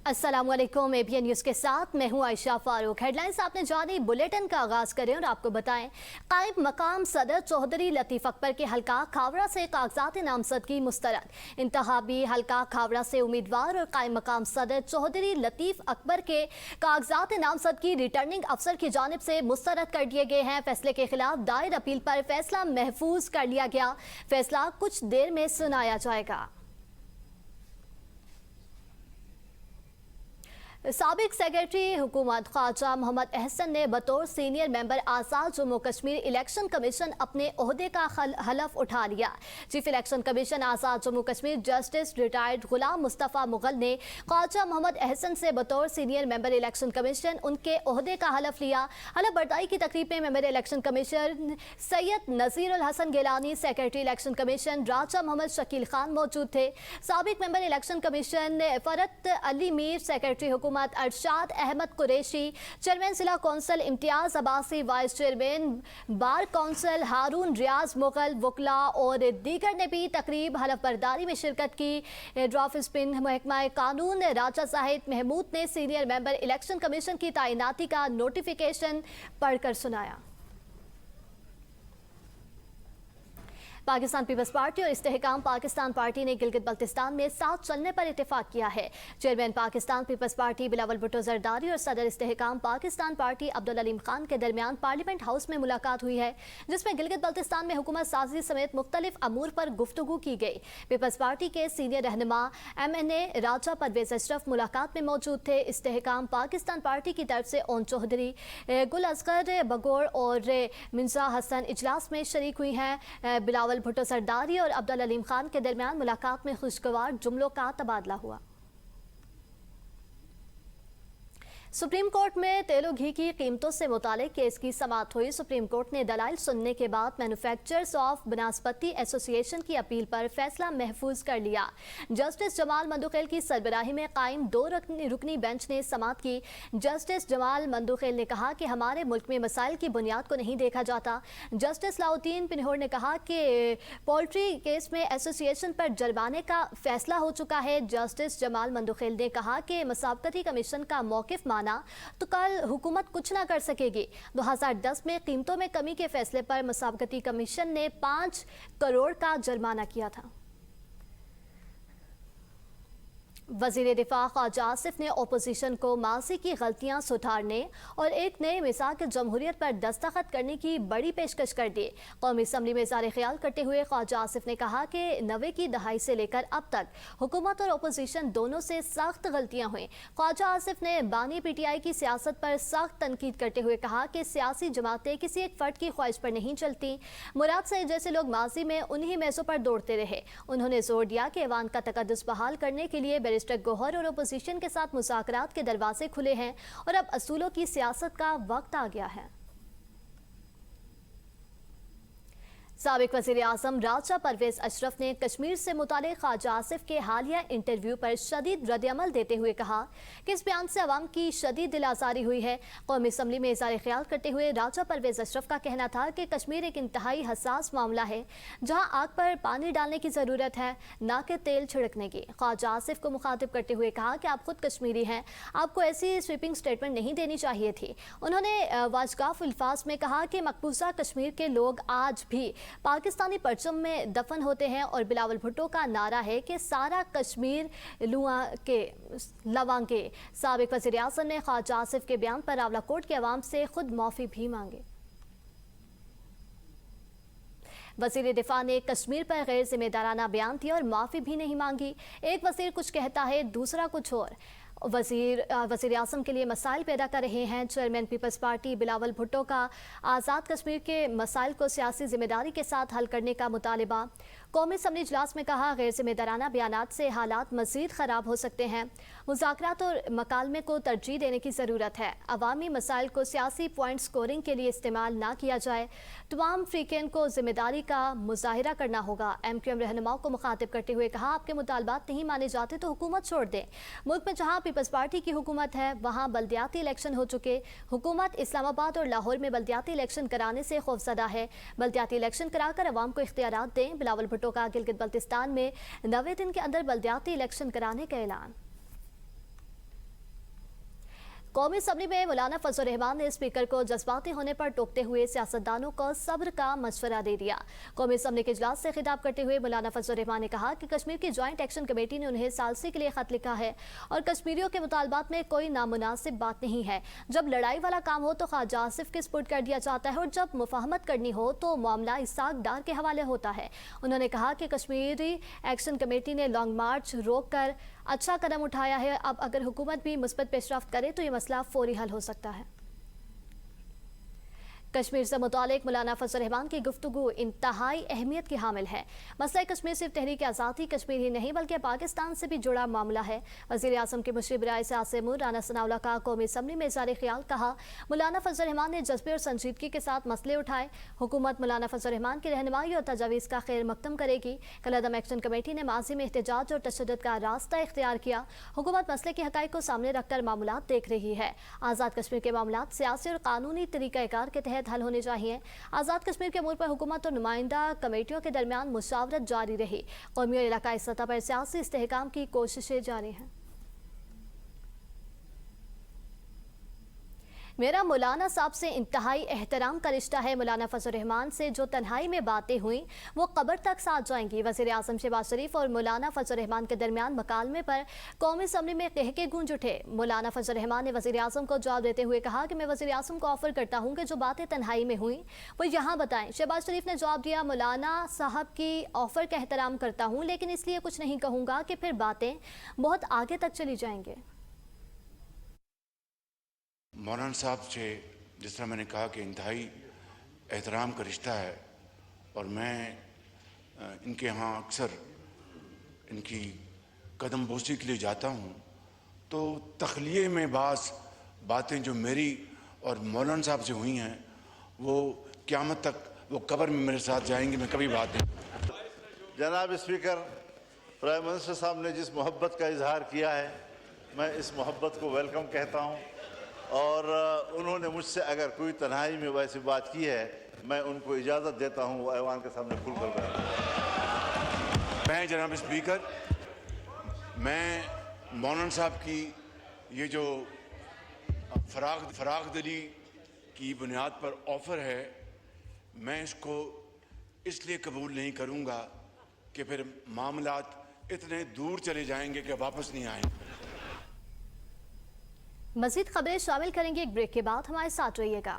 अस्सलाम वालेकुम। ABN news के साथ मैं हूं आयशा फारूक। हेडलाइंस आपने जानी, बुलेटिन का आगाज करें और आपको बताएं। कायम मकाम सदर चौधरी लतीफ़ अकबर के हल्का खावड़ा से कागजात नामजदगी मुस्तरद। इंतखाबी हल्का खावड़ा से उम्मीदवार और कायम मकाम सदर चौधरी लतीफ़ अकबर के कागजात नामजदगी रिटर्निंग अफसर की जानिब से मुस्तरद कर दिए गए हैं। फैसले के खिलाफ दायर अपील पर फैसला महफूज कर लिया गया। फैसला कुछ देर में सुनाया जाएगा। साबिक सेक्रेटरी हुकूमत ख्वाजा मोहम्मद अहसन ने बतौर सीनियर मेंबर आज़ाद जम्मू कश्मीर इलेक्शन कमीशन अपने ओहदे का हलफ उठा लिया। चीफ इलेक्शन कमीशन आज़ाद जम्मू कश्मीर जस्टिस रिटायर्ड गुलाम मुस्तफ़ा मुगल ने ख्वाजा मोहम्मद अहसन से बतौर सीनियर मेंबर इलेक्शन कमीशन उनके ओहदे का हलफ लिया। हलफ बर्दाई की तकरीब में member election commission Syed Nazir ul Hasan Gilani, secretary election commission Raja Mohammad Shakeel Khan मौजूद थे। साबिक member election commission Farhat Ali Mir, secretary हुकूमत अरशाद अहमद कुरैशी, चेयरमैन जिला council Imtiaz Abbasi, vice chairman bar council Haroon Riaz Mughal, वकला और दीगर ने भी तकरीब हलफ बर्दारी में शिरकत की। हेड ऑफिस पिन महकमा कानून राजा जाहिद महमूद ने सीनियर मेंबर इलेक्शन कमीशन की तैनाती का नोटिफिकेशन पढ़कर सुनाया। पाकिस्तान पीपल्स पार्टी और इस्तेहकाम पाकिस्तान पार्टी ने गिलगित बल्तिस्तान में साथ चलने पर इत्तेफाक किया है। Chairman Pakistan peoples party Bilawal Bhutto Zardari और सदर इस्तेहकाम पाकिस्तान पार्टी अब्दुल अलीम खान के दरमियान पार्लियामेंट हाउस में मुलाकात हुई है, जिसमें गिलगित बल्तिस्तान में हुकूमत साजी समेत मुख्तलिफ अमूर पर गुफ्तगू की गई। पीपल्स पार्टी के सीनियर रहनुमा MNA राजा परवेज अशरफ मुलाकात में मौजूद थे। इस्तेहकाम पाकिस्तान पार्टी की तरफ से ओन चौधरी, गुल असगर बगौर और मिर्जा हसन इजलास में शरीक हुई हैं। बिलावल भुट्टो सरदारी और अब्दुल अलीम खान के दरमियान मुलाकात में खुशगवार जुमलों का तबादला हुआ। सुप्रीम कोर्ट में तेल और घी की कीमतों से मुतालिक केस की समाअत हुई। सुप्रीम कोर्ट ने दलाइल सुनने के बाद मैन्युफैक्चरर्स ऑफ बनास्पति एसोसिएशन की अपील पर फैसला महफूज कर लिया। जस्टिस जमाल मंदुखेल की सरबराही में कायम 2 रुकनी बेंच ने समाअत की। जस्टिस जमाल मंदुखेल ने कहा कि हमारे मुल्क में मसाइल की बुनियाद को नहीं देखा जाता। जस्टिस लाउद्दीन पिन्होर ने कहा कि पोल्ट्री केस में एसोसिएशन पर जुर्माने का फैसला हो चुका है। जस्टिस जमाल मंदुखेल ने कहा कि मसाबकती कमीशन का मौकिफ तो कल हुकूमत कुछ ना कर सकेगी। 2010 में कीमतों में कमी के फैसले पर मसाबकती कमीशन ने 5 करोड़ का जुर्माना किया था। वज़ीर दिफा ख्वाजा आसिफ ने अपोजिशन को माजी की गलतियां सुधारने और एक नए मिसाक जमहूरियत पर दस्तखत करने की बड़ी पेशकश कर दी। कौमी असम्बली में इज़हार ख्याल करते हुए ख्वाजा आसिफ ने कहा कि 90 की दहाई से लेकर अब तक हुकूमत और अपोजिशन दोनों से सख्त गलतियां हुई। ख्वाजा आसिफ ने बानी PTI की सियासत पर सख्त तनकीद करते हुए कहा कि सियासी जमातें किसी एक फ़र्द की ख्वाहिश पर नहीं चलती। मुराद सईद जैसे लोग माजी में उन्हीं मैसों पर दौड़ते रहे। उन्होंने जोर दिया कि ऐवान का तकद्दुस बहाल करने के लिए बैरिस्टर गौहर और अपोजिशन के साथ मुज़ाकरात के दरवाजे खुले हैं और अब असूलों की सियासत का वक्त आ गया है। साबिक वज़ीर आज़म राजा परवेज अशरफ ने कश्मीर से मुतालिक ख्वाजा आसिफ के हालिया इंटरव्यू पर शदीद रद्द-ए-अमल देते हुए कहा कि इस बयान से अवाम की शदीद दिल आज़ारी हुई है। कौमी असम्बली में इज़हार ख्याल करते हुए राजा परवेज अशरफ का कहना था कि कश्मीर एक इंतहाई हसास मामला है, जहाँ आग पर पानी डालने की ज़रूरत है, ना कि तेल छिड़कने की। ख्वाजा आसिफ को मुखातिब करते हुए कहा कि आप खुद कश्मीरी हैं, आपको ऐसी स्वीपिंग स्टेटमेंट नहीं देनी चाहिए थी। उन्होंने वाजगाफ अल्फाज में कहा कि मकबूजा कश्मीर के लोग आज भी पाकिस्तानी परचम में दफन होते हैं और बिलावल भुट्टो का नारा है कि सारा कश्मीर लवांगे। साबिक वज़ीर आज़म ने ख्वाजा आसिफ के बयान पर रावलाकोट के अवाम से खुद माफ़ी भी मांगे। वज़ीर दिफा ने कश्मीर पर गैर जिम्मेदाराना बयान दिया और माफ़ी भी नहीं मांगी। एक वज़ीर कुछ कहता है, दूसरा कुछ और। वज़ीर आज़म के लिए मसाइल पैदा कर रहे हैं। Chairman peoples party Bilawal Bhutto का आज़ाद कश्मीर के मसाइल को सियासी जिम्मेदारी के साथ हल करने का मुतालिबा। कौमी असम्बली इजलास में कहा, गैर जिम्मेदाराना बयानात से हालात मज़ीद ख़राब हो सकते हैं। मुज़ाकरात और मकालमे को तरजीह देने की ज़रूरत है। अवामी मसाइल को सियासी पॉइंट स्कोरिंग के लिए इस्तेमाल ना किया जाए। तमाम फ़रीक़ैन को जिम्मेदारी का मुज़ाहिरा करना होगा। MQM रहनुमाओं को मुखातिब करते हुए कहा, आपके मुतालबात नहीं माने जाते तो हुकूमत छोड़ दें। मुल्क में जहाँ पीपल्स पार्टी की हुकूमत है, वहाँ बल्दियाती इलेक्शन हो चुके। हुकूमत इस्लामाबाद और लाहौर में बल्दियाती इलेक्शन कराने से खौफजदा है। बल्दियाती इलेक्शन कराकर अवाम को इख्तियारात दें। बिलावल भुट्टो का गिलगित बल्तिस्तान में 90 दिन के अंदर बल्दियाती इलेक्शन कराने का ऐलान। कौमी असम्बली में मौलाना फजल रहमान ने स्पीकर को जज्बाती होने पर टोकते हुए सियासतदानों को सब्र का मशवरा दे दिया। कौमी असम्बली के इजलास से खिताब करते हुए मौलाना फजल रहमान ने कहा कि कश्मीर की ज्वाइंट एक्शन कमेटी ने उन्हें सालसी के लिए खत लिखा है और कश्मीरियों के मुतालबात में कोई नामुनासिब बात नहीं है। जब लड़ाई वाला काम हो तो ख्वाजा आसिफ के स्पुर्द कर दिया जाता है और जब मुफाहमत करनी हो तो मामला इसाक डार के हवाले होता है। उन्होंने कहा कि कश्मीरी एक्शन कमेटी ने लॉन्ग मार्च रोक कर अच्छा कदम उठाया है। अब अगर हुकूमत भी मुस्बत पेशरफ्त करे तो ये मसला फौरी हल हो सकता है। कश्मीर से मुतालिक मौलाना फजल रहमान की गुफ्तगू इंतहाई अहमियत की हामिल है। मसला कश्मीर सिर्फ तहरीक आज़ादी कश्मीर ही नहीं बल्कि पाकिस्तान से भी जुड़ा मामला है। वज़ीर आज़म के मुशीर बराए आसिम राना सनाउल्लाह का कौमी असम्बली में इज़हार ख्याल कहा। मौलाना फजल रहमान ने जज्बे और संजीदगी के साथ मसले उठाए। हुकूमत मौलाना फजल रहमान की रहनुमाई और तजावीज़ का खैर मकदम करेगी। कलअदम एक्शन कमेटी ने माजी में एहतजाज और तशद्दुद का रास्ता इख्तियार किया। हुकूमत मसले के हक़ाइक़ को सामने रखकर मामलात देख रही है। आज़ाद कश्मीर के मामलात सियासी और कानूनी तरीक़ाकार के तहत हल होने चाहिए। आज़ाद कश्मीर के अमूर पर हुकूमत और नुमाइंदा कमेटियों के दरमियान मुशावरत जारी रही। कौमी और इलाकाई सतह पर सियासी इस्तेहकाम की कोशिशें जारी हैं। मेरा मौलाना साहब से इंतहाई एहतराम का रिश्ता है। मौलाना फजल रहमान से जो तन्हाई में बातें हुई वो कब्र तक साथ जाएंगी। वज़ीर आज़म शहबाज शरीफ और मौलाना फजल रहमान के दरमियान मकालमे पर कौमी असम्बली में कहके गूंज उठे। मौलाना फजल रहमान ने वज़ीर आज़म को जवाब देते हुए कहा कि मैं वज़ीर आज़म को ऑफर करता हूँ कि जो बातें तन्हाई में हुई वो यहाँ बताएं। शहबाज शरीफ ने जवाब दिया, मौलाना साहब की ऑफर का एहतराम करता हूँ लेकिन इसलिए कुछ नहीं कहूँगा कि फिर बातें बहुत आगे तक चली जाएंगे। मौलाना साहब से जिस तरह मैंने कहा कि इंतहाई एहतराम का रिश्ता है और मैं इनके यहाँ अक्सर इनकी कदम बोसी के लिए जाता हूँ तो तखलिए में बातें जो मेरी और मौलाना साहब से हुई हैं वो क़यामत तक वो कब्र में मेरे साथ जाएंगी। मैं कभी बात नहीं। जनाब स्पीकर, प्राइम मिनिस्टर साहब ने जिस मोहब्बत का इजहार किया है मैं इस मोहब्बत को वेलकम कहता हूँ और उन्होंने मुझसे अगर कोई तन्हाई में वैसी बात की है मैं उनको इजाज़त देता हूँ वो ऐवान के सामने खुल कर बैठें। मैं जनाब स्पीकर, मैं मौलाना साहब की ये जो फराग दिली की बुनियाद पर ऑफ़र है मैं इसको इसलिए कबूल नहीं करूँगा कि फिर मामलात इतने दूर चले जाएंगे कि वापस नहीं आएंगे। मज़ीद खबरें शामिल करेंगे एक ब्रेक के बाद, हमारे साथ रहिएगा।